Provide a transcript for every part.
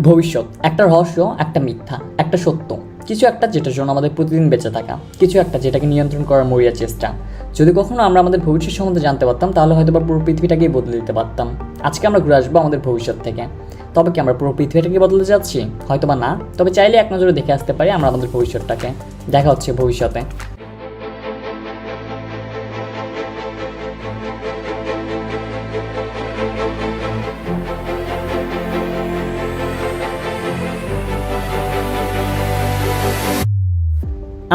ভবিষ্যৎ একটা রহস্য, একটা মিথ্যা, একটা সত্য, কিছু একটা যেটার জন্য আমাদের প্রতিদিন বেঁচে থাকা, কিছু একটা যেটাকে নিয়ন্ত্রণ করার মরিয়া চেষ্টা। যদি কখনো আমরা আমাদের ভবিষ্যৎ সম্বন্ধে জানতে পারতাম তাহলে হয়তো বা পুরো পৃথিবীটাকেই বদলে দিতে পারতাম। আজকে আমরা ঘুরে আসবো আমাদের ভবিষ্যৎ থেকে। তবে কি আমরা পুরো পৃথিবীটাকে বদলে যাচ্ছি? হয়তো বা না, তবে চাইলে এক নজরে দেখে আসতে পারি আমরা আমাদের ভবিষ্যৎটাকে। দেখা হচ্ছে ভবিষ্যতে।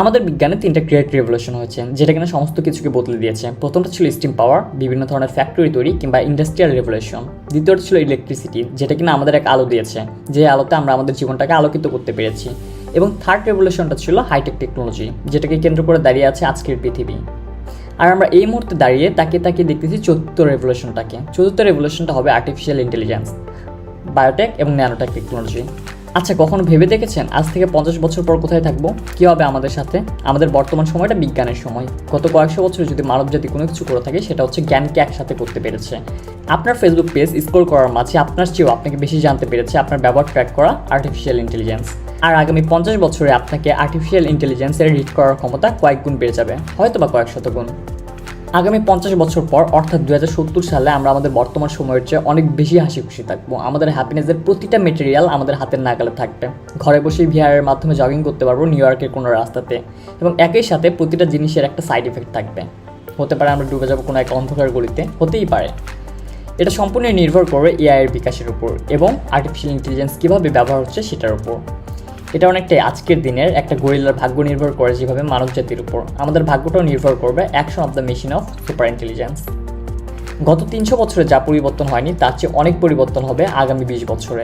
আমাদের বিজ্ঞানে 3টা গ্রেট রেভলিউশন হয়েছে, যেটা কিনা সমস্ত কিছুকে বদলে দিয়েছে। প্রথমটা ছিল স্টিম পাওয়ার, বিভিন্ন ধরনের ফ্যাক্টরি তৈরি কিংবা ইন্ডাস্ট্রিয়াল রেভলিউশন। দ্বিতীয়টা ছিল ইলেকট্রিসিটি, যেটা কিনা আমাদের এক আলো দিয়েছে, যে আলোতে আমরা আমাদের জীবনটাকে আলোকিত করতে পেরেছি। এবং থার্ড রেভলিউশনটা ছিল হাইটেক টেকনোলজি, যেটাকে কেন্দ্র করে দাঁড়িয়ে আছে আজকের পৃথিবী। আর আমরা এই মুহূর্তে দাঁড়িয়ে তাকিয়ে তাকিয়ে দেখতেছি চতুর্থ রেভলিউশনটাকে। চতুর্থ রেভলিউশনটা হবে আর্টিফিশিয়াল ইন্টেলিজেন্স, বায়োটেক এবং ন্যানোটেক টেকনোলজি। আচ্ছা, কখনো ভেবে দেখেছেন আজ থেকে 50 বছর পর কোথায় থাকবো? কী হবে আমাদের সাথে? আমাদের বর্তমান সময়টা বিজ্ঞানের সময়। গত কয়েকশো বছরে যদি মানবজাতি কোনো কিছু করে থাকে সেটা হচ্ছে জ্ঞানকে একসাথে করতে পেরেছে। আপনার ফেসবুক পেজ স্ক্রল করার মাঝে আপনার চেয়েও আপনাকে বেশি জানতে পেরেছে আপনার ব্যবহার ট্র্যাক করা আর্টিফিশিয়াল ইন্টেলিজেন্স। আর আগামী 50 বছরে আপনাকে আর্টিফিশিয়াল ইন্টেলিজেন্সের রিড করার ক্ষমতা কয়েক গুণ বেড়ে যাবে, হয়তো বা কয়েক শতগুণ। আগামী 50 বছর পর অর্থাৎ 2070 সালে আমরা আমাদের বর্তমান সময়ের চেয়ে অনেক বেশি হাসি খুশি থাকবো। আমাদের হ্যাপিনেসের প্রতিটা মেটেরিয়াল আমাদের হাতের নাগালে থাকবে। ঘরে বসে ভিআরের মাধ্যমে জগিং করতে পারবো নিউ ইয়র্কের কোনো রাস্তাতে, এবং একই সাথে প্রতিটা জিনিসের একটা সাইড এফেক্ট থাকবে। হতে পারে আমরা ডুবে যাবো কোনো এক অন্ধকার গলিতে, হতেই পারে। এটা সম্পূর্ণ নির্ভর করবে এআই এর বিকাশের উপর এবং আর্টিফিশিয়াল ইন্টেলিজেন্স কীভাবে ব্যবহার হচ্ছে সেটার উপর। এটা অনেকটাই আজকের দিনের একটা গরিলার ভাগ্য নির্ভর করে যেভাবে মানবজাতির উপর, আমাদের ভাগ্যটাও নির্ভর করবে action of the machine of super intelligence. গত 300 বছরে যা পরিবর্তন হয়নি তার চেয়ে অনেক পরিবর্তন হবে আগামী 20 বছরে।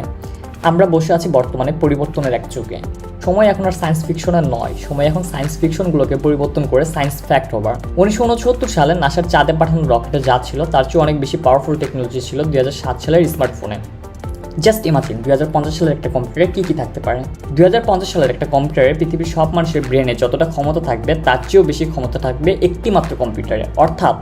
আমরা বসে আছি বর্তমানে পরিবর্তনের এক যুগে। সময় এখন আর সায়েন্স ফিকশনের নয়, সময় এখন সায়েন্স ফিকশনগুলোকে পরিবর্তন করে সায়েন্স ফ্যাক্ট হবার। 1969 সালে নাসার চাঁদে পাঠানো রকেটে যা ছিল তার চেয়ে অনেক বেশি পাওয়ারফুল টেকনোলজি ছিল 2007 সালের স্মার্টফোনে। জাস্ট ইমাজিন 2050 সালের একটা কম্পিউটারে কী থাকতে পারে। 2050 সালের একটা কম্পিউটারে পৃথিবীর সব মানুষের ব্রেনে যতটা ক্ষমতা থাকবে তার চেয়েও বেশি ক্ষমতা থাকবে একটি মাত্র কম্পিউটারে, অর্থাৎ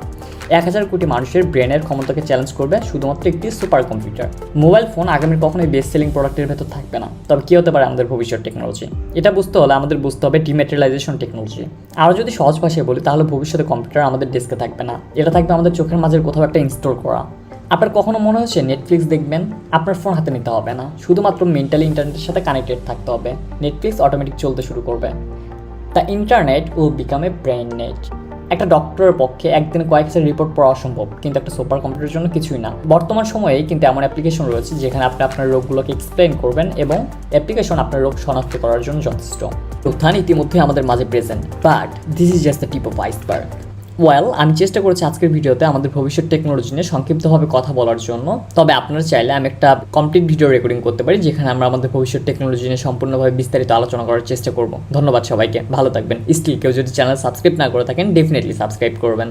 1000 কোটি মানুষের ব্রেনের ক্ষমতাকে চ্যালেঞ্জ করবে শুধুমাত্র একটি সুপার কম্পিউটার। মোবাইল ফোন আগামীর কখনোই বেস্ট সেলিং প্রোডাক্টের ভেতর থাকবে না। তবে কী হতে পারে আমাদের ভবিষ্যৎ টেকনোলজি? এটা বুঝতে হলে আমাদের বুঝতে হবে ডিম্যাটেরিয়ালাইজেশন টেকনোলজি। আরও যদি সহজ ভাষায় বলি তাহলে ভবিষ্যতে কম্পিউটার আমাদের ডেস্কে থাকবে না, এটা থাকবে আমাদের চোখের মাঝের কোথাও একটা ইনস্টল করা। আপনার কখনো মনে হচ্ছে নেটফ্লিক্স দেখবেন? আপনার ফোন হাতে নিতে হবে না, শুধুমাত্র মেন্টালি ইন্টারনেটের সাথে কানেক্টেড থাকতে হবে। নেটফ্লিক্স অটোমেটিক চলতে শুরু করবে। The internet will become a brain net. একটা ডক্টরের পক্ষে একদিনে কয়েক হাজার রিপোর্ট পড়া অসম্ভব, কিন্তু একটা সুপার কম্পিউটারের জন্য কিছুই না। বর্তমান সময়ে কিন্তু এমন অ্যাপ্লিকেশন রয়েছে যেখানে আপনি আপনার রোগগুলোকে এক্সপ্লেন করবেন এবং অ্যাপ্লিকেশন আপনার রোগ শনাক্ত করার জন্য যথেষ্ট। উত্থান ইতিমধ্যে আমাদের মাঝে present, but this is just the tip of iceberg. আমি চেষ্টা করেছি আজকের ভিডিওতে আমাদের ভবিষ্যৎ টেকনোলজি নিয়ে সংক্ষিপ্তভাবে কথা বলার জন্য। তবে আপনারা চাইলে আমি একটা কমপ্লিট ভিডিও রেকর্ডিং করতে পারি যেখানে আমরা আমাদের ভবিষ্যৎ টেকনোলজি নিয়ে সম্পূর্ণভাবে বিস্তারিত আলোচনা করার চেষ্টা করব। ধন্যবাদ সবাইকে, ভালো থাকবেন। স্টিল কেউ যদি চ্যানেল সাবস্ক্রাইব না করে থাকেন ডেফিনেটলি সাবস্ক্রাইব করবেন।